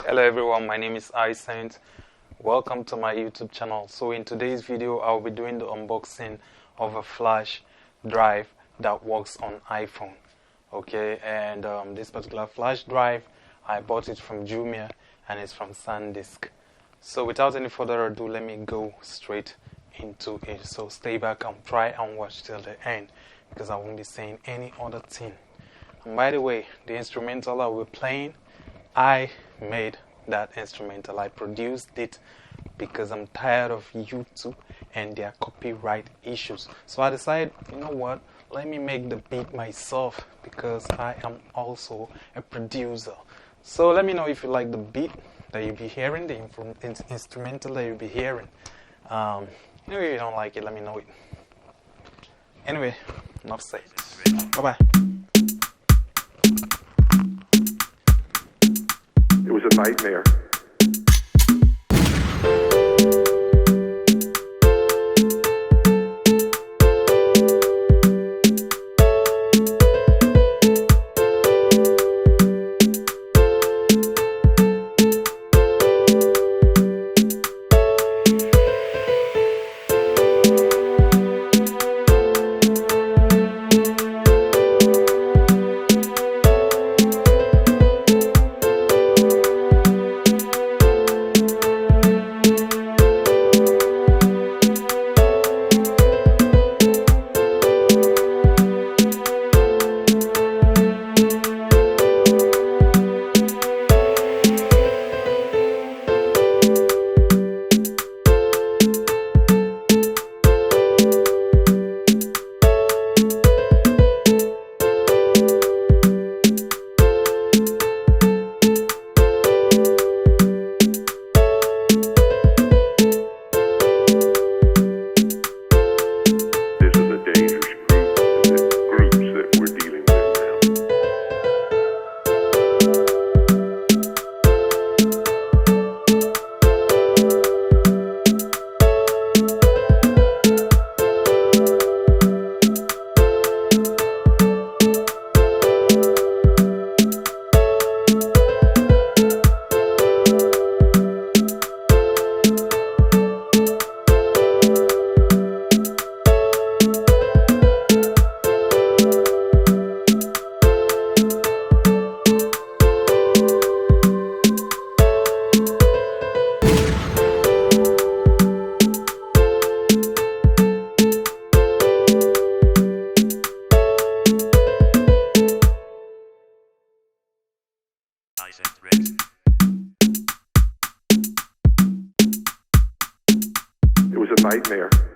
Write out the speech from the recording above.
Hello everyone, my name is ICent. Welcome to my YouTube channel. So in today's video, I'll be doing the unboxing of a flash drive that works on iPhone. Okay, and this particular flash drive, I bought it from Jumia and it's from SanDisk. So without any further ado, let me go straight into it. So stay back and try and watch till the end because I won't be saying any other thing. And by the way, the instrumental I will be playing, I made that instrumental. I produced it because I'm tired of YouTube and their copyright issues. So I decided, you know what, let me make the beat myself because I am also a producer. So let me know if you like the beat that you'll be hearing, the instrumental that you'll be hearing. If you don't like it, let me know it. Anyway, enough said. Bye-bye. It was a nightmare. It was a nightmare.